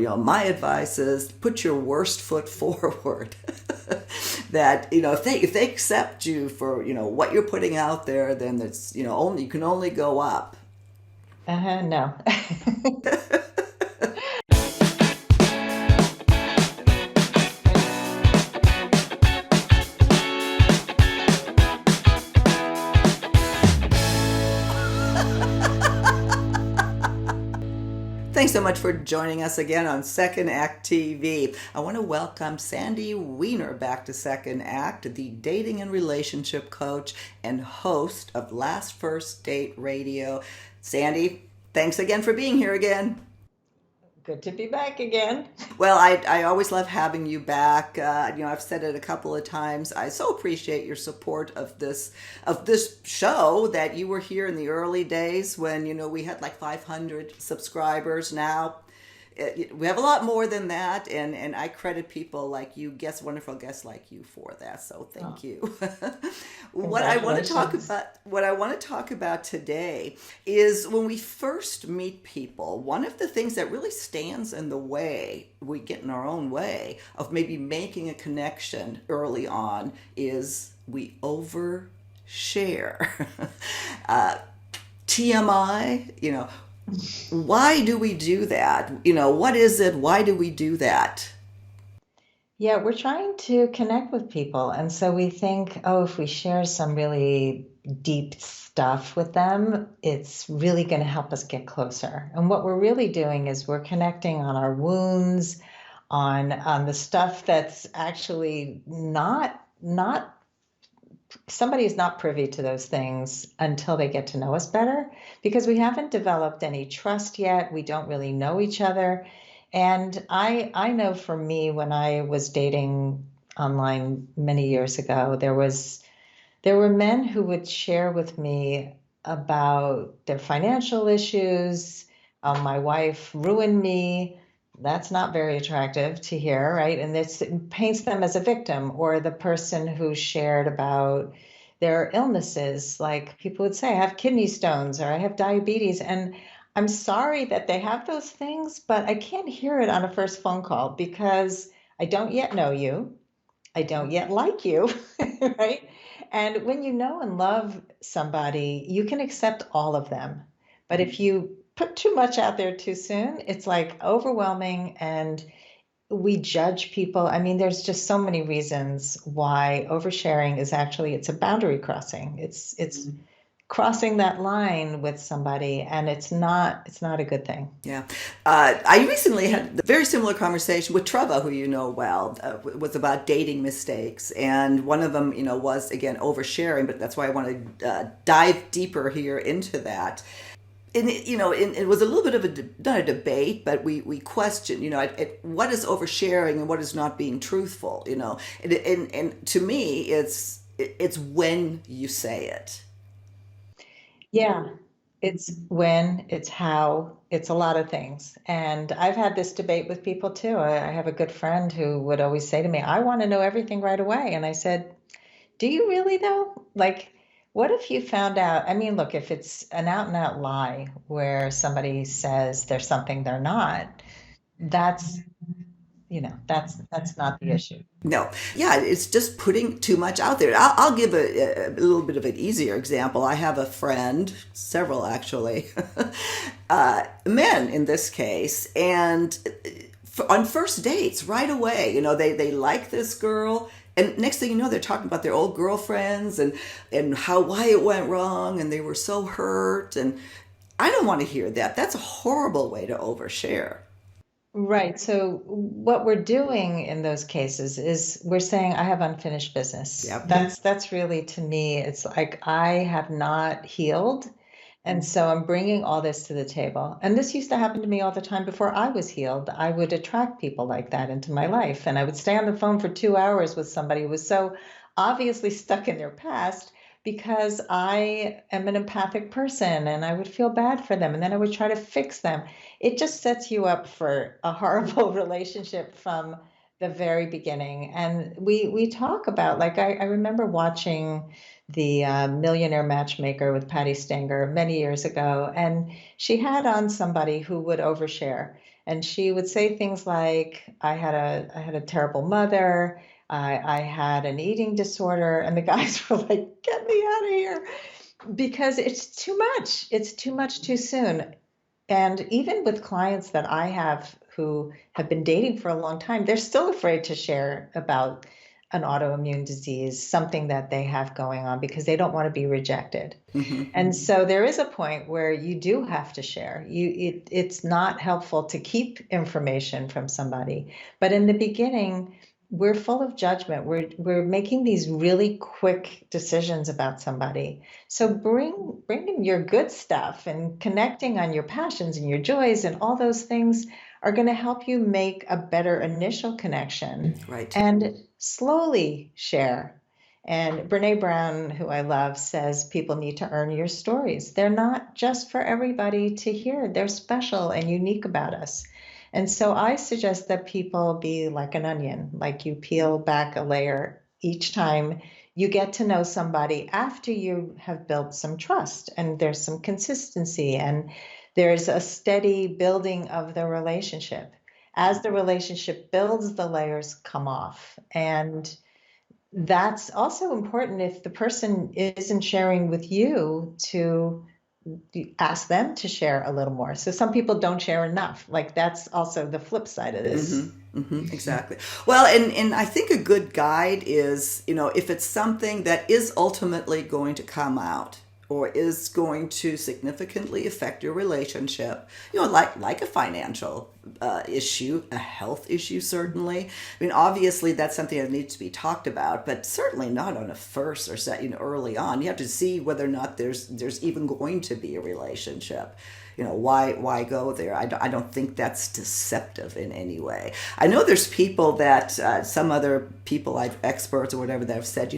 My advice is put your worst foot forward. That if they accept you for what you're putting out there, then it's only you can only go up. No. Thanks so much for joining us again on Second Act TV. I want to welcome Sandy Weiner back to Second Act, the dating and relationship coach and host of Last First Date Radio. Sandy, thanks again for being here again. Good to be back again. Well, I always love having you back. I've said it a couple of times. I so appreciate your support of this show. That you were here in the early days when we had like 500 subscribers. Now we have a lot more than that, and I credit people like you, wonderful guests like you for that. So thank Oh, you. congratulations. What I want to talk about today is when we first meet people, one of the things that really stands in the way, we get in our own way of maybe making a connection early on, is we overshare. uh, TMI, why do we do that? What is it? Why do we do that? Yeah, we're trying to connect with people. And so we think, oh, if we share some really deep stuff with them, it's really going to help us get closer. And what we're really doing is we're connecting on our wounds, on the stuff that's actually not somebody is not privy to those things until they get to know us better because we haven't developed any trust yet. We don't really know each other. And I know for me, when I was dating online many years ago, there were men who would share with me about their financial issues. My wife ruined me. That's not very attractive to hear, right? And this it paints them as a victim, or the person who shared about their illnesses. Like people would say, I have kidney stones or I have diabetes. And I'm sorry that they have those things, but I can't hear it on a first phone call because I don't yet know you. I don't yet like you, right? And when you know and love somebody, you can accept all of them. But if you put too much out there too soon, it's like overwhelming and we judge people. I mean, there's just so many reasons why oversharing is actually it's a boundary crossing. It's crossing that line with somebody and it's not a good thing. Yeah. I recently had a very similar conversation with Trevor, who you know well. Was about dating mistakes. And one of them, was, again, oversharing, but that's why I want to dive deeper here into that. And it was a little bit of not a debate, but we questioned, what is oversharing and what is not being truthful, and to me, it's when you say it. Yeah, it's when, it's how, it's a lot of things. And I've had this debate with people too. I have a good friend who would always say to me, I want to know everything right away. And I said, do you really though? Like, what if you found out? I mean, look, if it's an out and out lie where somebody says there's something they're not, that's, that's not the issue. No, yeah, it's just putting too much out there. I'll give a little bit of an easier example. I have a friend, several actually, men in this case, and on first dates right away, they like this girl. And next thing you know, they're talking about their old girlfriends and why it went wrong and they were so hurt. And I don't want to hear that. That's a horrible way to overshare. Right. So what we're doing in those cases is we're saying I have unfinished business. Yep. That's really to me, it's like I have not healed. And so I'm bringing all this to the table. And this used to happen to me all the time before I was healed. I would attract people like that into my life. And I would stay on the phone for 2 hours with somebody who was so obviously stuck in their past because I am an empathic person and I would feel bad for them. And then I would try to fix them. It just sets you up for a horrible relationship from the very beginning. And we talk about, like, I remember watching the Millionaire Matchmaker with Patty Stanger many years ago, and she had on somebody who would overshare. And she would say things like, I had a terrible mother. I had an eating disorder. And the guys were like, get me out of here because it's too much. It's too much too soon. And even with clients that I have who have been dating for a long time, they're still afraid to share about an autoimmune disease, something that they have going on because they don't want to be rejected. And so there is a point where you do have to share. It's not helpful to keep information from somebody. But in the beginning, we're full of judgment. We're making these really quick decisions about somebody. So bring in your good stuff, and connecting on your passions and your joys and all those things are going to help you make a better initial connection. Right. And slowly share. And Brene Brown, who I love, says people need to earn your stories. They're not just for everybody to hear. They're special and unique about us. And so I suggest that people be like an onion, like you peel back a layer each time you get to know somebody after you have built some trust and there's some consistency and there's a steady building of the relationship. As the relationship builds, the layers come off. And that's also important if the person isn't sharing with you to ask them to share a little more. So some people don't share enough. Like that's also the flip side of this. Exactly. Well, and I think a good guide is, if it's something that is ultimately going to come out or is going to significantly affect your relationship, like a financial issue, a health issue, certainly. I mean, obviously that's something that needs to be talked about, but certainly not on a first or second, early on. You have to see whether or not there's even going to be a relationship. Why go there? I don't think that's deceptive in any way. I know there's people that some other people, experts or whatever, that have said,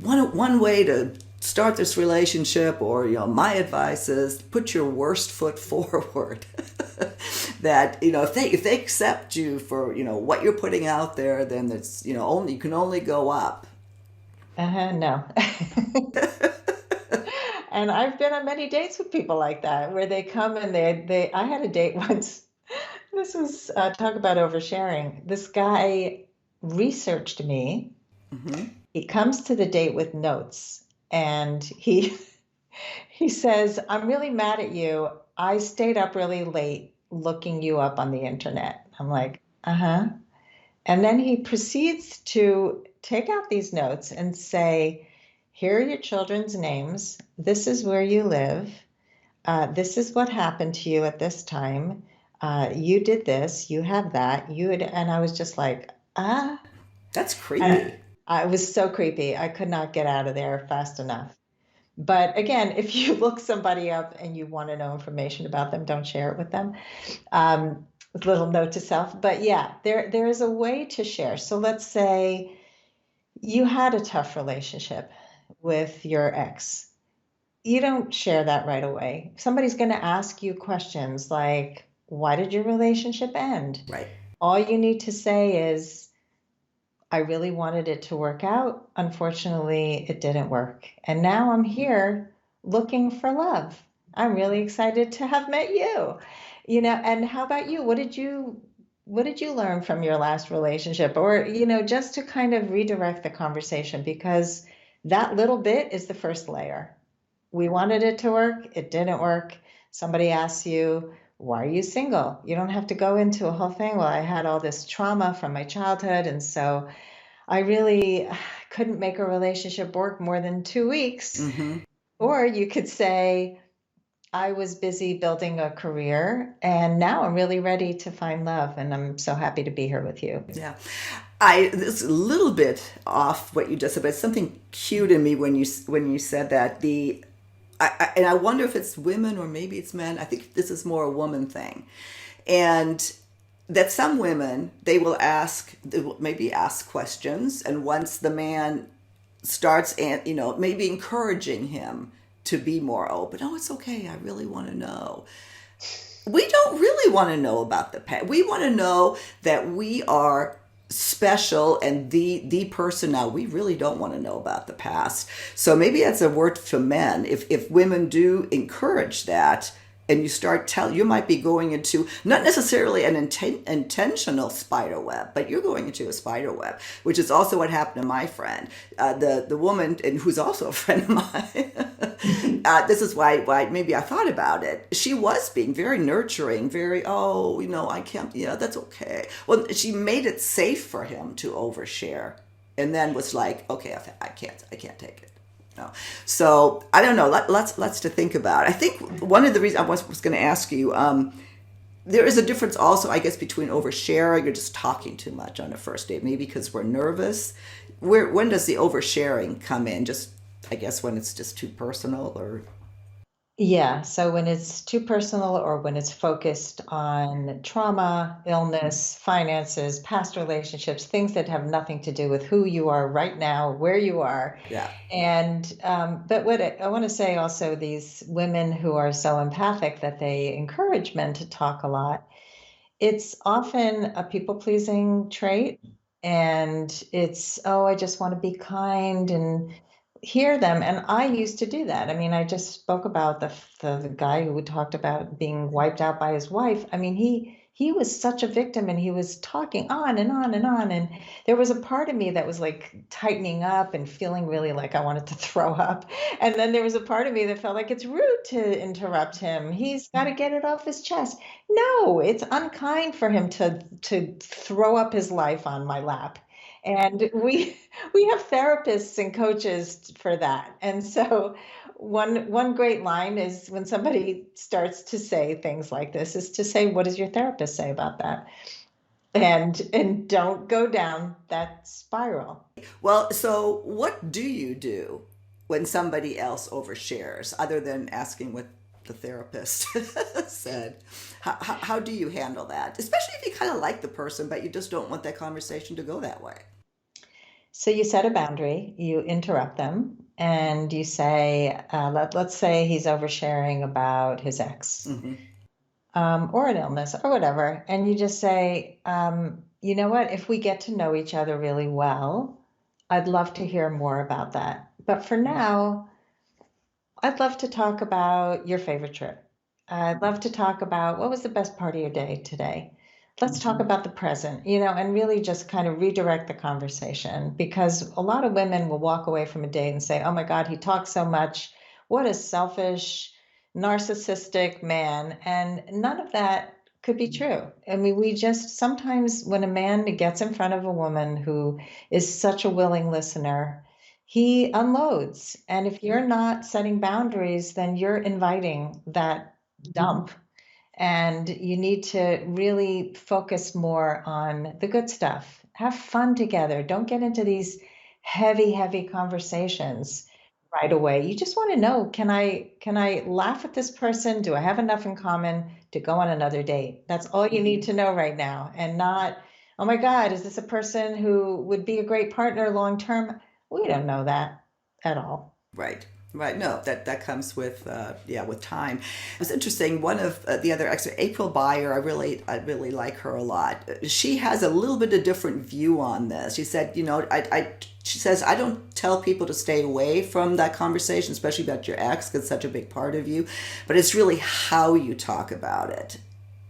one way to start this relationship, or my advice is put your worst foot forward. That if they accept you for what you're putting out there, then it's you can only go up. No. And I've been on many dates with people like that, where they come and I had a date once. This was talk about oversharing. This guy researched me. He comes to the date with notes, and he says, "I'm really mad at you. I stayed up really late looking you up on the internet." I'm like, uh-huh. And then he proceeds to take out these notes and say, here are your children's names. This is where you live. This is what happened to you at this time. You did this, you have that, and I was just like, That's creepy. And it was so creepy. I could not get out of there fast enough. But again, if you look somebody up and you want to know information about them, don't share it with them. With a little note to self. But yeah, there is a way to share. So let's say you had a tough relationship with your ex. You don't share that right away. Somebody's going to ask you questions like, why did your relationship end? Right. All you need to say is, I really wanted it to work out. Unfortunately, it didn't work. And now I'm here looking for love. I'm really excited to have met you. And how about you? What did you learn from your last relationship? Or, just to kind of redirect the conversation, because that little bit is the first layer. We wanted it to work. It didn't work. Somebody asks you, why are you single? You don't have to go into a whole thing. Well, I had all this trauma from my childhood, and so I really couldn't make a relationship work more than 2 weeks. Or you could say, I was busy building a career, and now I'm really ready to find love, and I'm so happy to be here with you. Yeah. This is a little bit off what you just said, but it's something cute in me when you said that. And I wonder if it's women or maybe it's men. I think this is more a woman thing. And that some women, they will maybe ask questions. And once the man starts, maybe encouraging him to be more open. Oh, it's okay. I really want to know. We don't really want to know about the past. We want to know that we are special and the person. Now, we really don't want to know about the past. So maybe that's a word for men. If women do encourage that, and you start telling, you might be going into not necessarily an intentional spider web, but you're going into a spider web, which is also what happened to my friend, the woman, and who's also a friend of mine. This is why maybe I thought about it. She was being very nurturing, very, oh, I can't, that's okay. Well, she made it safe for him to overshare, and then was like, okay, I can't take it. No. So I don't know. Lots to think about. I think one of the reasons I was going to ask you, there is a difference also, I guess, between oversharing or just talking too much on a first date. Maybe because we're nervous. When does the oversharing come in? Just, I guess, when it's just too personal, or Yeah, so when it's too personal or when it's focused on trauma, illness, finances, past relationships, things that have nothing to do with who you are right now, where you are. yeah. And but what I want to say also, these women who are so empathic that they encourage men to talk a lot, it's often a people-pleasing trait, and it's, oh, I just want to be kind and hear them. And I used to do that. I mean, I just spoke about the guy who talked about being wiped out by his wife. I mean, he was such a victim, and he was talking on and on and on. And there was a part of me that was like tightening up and feeling really like I wanted to throw up. And then there was a part of me that felt like it's rude to interrupt him. He's got to get it off his chest. No, it's unkind for him to throw up his life on my lap. And we have therapists and coaches for that. And so one great line is when somebody starts to say things like this is to say, what does your therapist say about that? And don't go down that spiral. Well, so what do you do when somebody else overshares, other than asking what the therapist said? How do you handle that? Especially if you kind of like the person, but you just don't want that conversation to go that way. So you set a boundary, you interrupt them, and you say, let's say he's oversharing about his ex, Hmm. or an illness or whatever. And you just say, you know what, if we get to know each other really well, I'd love to hear more about that. But for now, I'd love to talk about your favorite trip. I'd love to talk about what was the best part of your day today. Let's talk about the present, and really just kind of redirect the conversation, because a lot of women will walk away from a date and say, oh my God, he talks so much. What a selfish, narcissistic man. And none of that could be true. I mean, we just sometimes, when a man gets in front of a woman who is such a willing listener, he unloads. And if you're not setting boundaries, then you're inviting that dump. And you need to really focus more on the good stuff. Have fun together. Don't get into these heavy conversations right away. You just want to know, can I laugh at this person? Do I have enough in common to go on another date? That's all you need to know right now. And not, oh my God, is this a person who would be a great partner long term? We don't know that at all. Right. Right. No, that comes with with time. It was interesting. One of the other extra, April Beyer, I really like her a lot. She has a little bit of different view on this. She said, she says, I don't tell people to stay away from that conversation, especially about your ex, because it's such a big part of you, but it's really how you talk about it.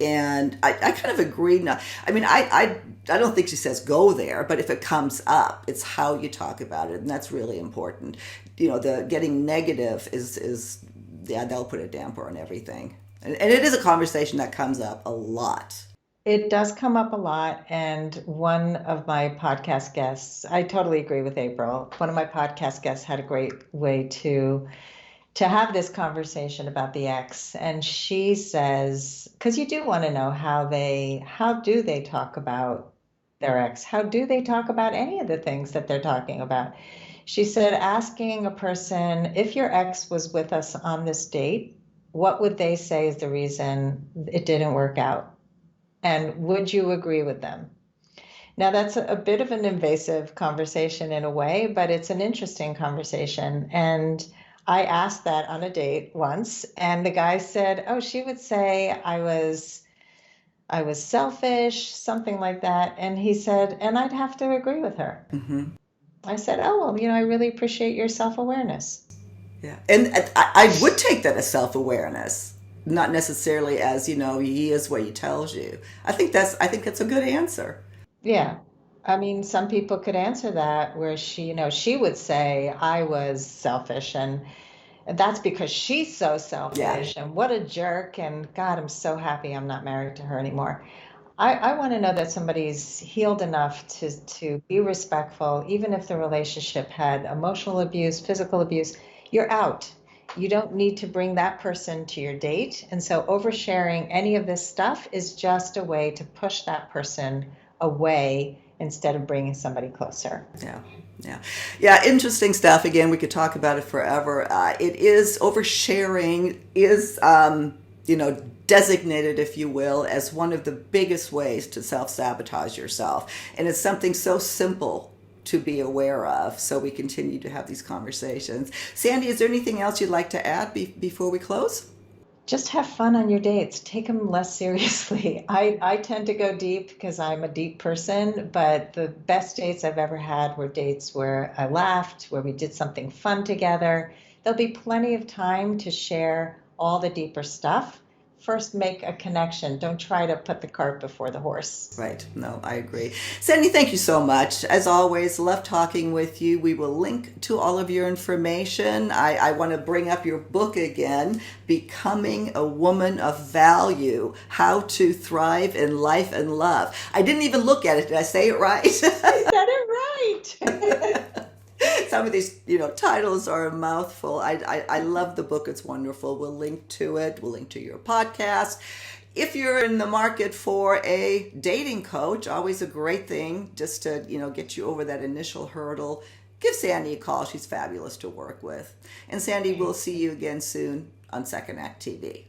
And I kind of agree now. I mean, I don't think she says go there, but if it comes up, it's how you talk about it, and that's really important. The getting negative is yeah, they'll put a damper on everything, and it is a conversation that comes up a lot. It does come up a lot. And one of my podcast guests, I totally agree with April. One of my podcast guests had a great way to have this conversation about the ex. And she says, because you do want to know how do they talk about their ex? How do they talk about any of the things that they're talking about? She said, asking a person, if your ex was with us on this date, what would they say is the reason it didn't work out? And would you agree with them? Now, that's a bit of an invasive conversation in a way, but it's an interesting conversation. And I asked that on a date once, and the guy said, "Oh, she would say I was selfish, something like that." And he said, and I'd have to agree with her. Hmm. I said, "Oh, well, I really appreciate your self-awareness." Yeah, and I would take that as self awareness. not necessarily as, he is what he tells you. I think that's a good answer. Yeah. I mean, some people could answer that where she would say, I was selfish and that's because she's so Yeah. selfish and what a jerk. And God, I'm so happy I'm not married to her anymore. I want to know that somebody's healed enough to be respectful, even if the relationship had emotional abuse, physical abuse, you're out. You don't need to bring that person to your date. And so oversharing any of this stuff is just a way to push that person away instead of bringing somebody closer. Yeah, yeah, yeah. Interesting stuff. Again, we could talk about it forever. It is oversharing is, designated, if you will, as one of the biggest ways to self-sabotage yourself, and it's something so simple to be aware of. So we continue to have these conversations. Sandy, is there anything else you'd like to add before we close? Just have fun on your dates. Take them less seriously. I tend to go deep because I'm a deep person, but the best dates I've ever had were dates where I laughed, where we did something fun together. There'll be plenty of time to share all the deeper stuff. First, make a connection. Don't try to put the cart before the horse. Right. No, I agree. Sandy, thank you so much. As always, love talking with you. We will link to all of your information. I want to bring up your book again, Becoming a Woman of Value, How to Thrive in Life and Love. I didn't even look at it. Did I say it right? You said it right. Some of these, titles are a mouthful. I love the book. It's wonderful. We'll link to it. We'll link to your podcast. If you're in the market for a dating coach, always a great thing just to, get you over that initial hurdle. Give Sandy a call. She's fabulous to work with. And Sandy, we'll see you again soon on Second Act TV.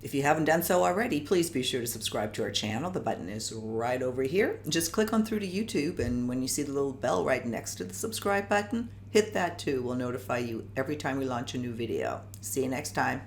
If you haven't done so already, please be sure to subscribe to our channel. The button is right over here. Just click on through to YouTube, and when you see the little bell right next to the subscribe button, hit that too. We'll notify you every time we launch a new video. See you next time.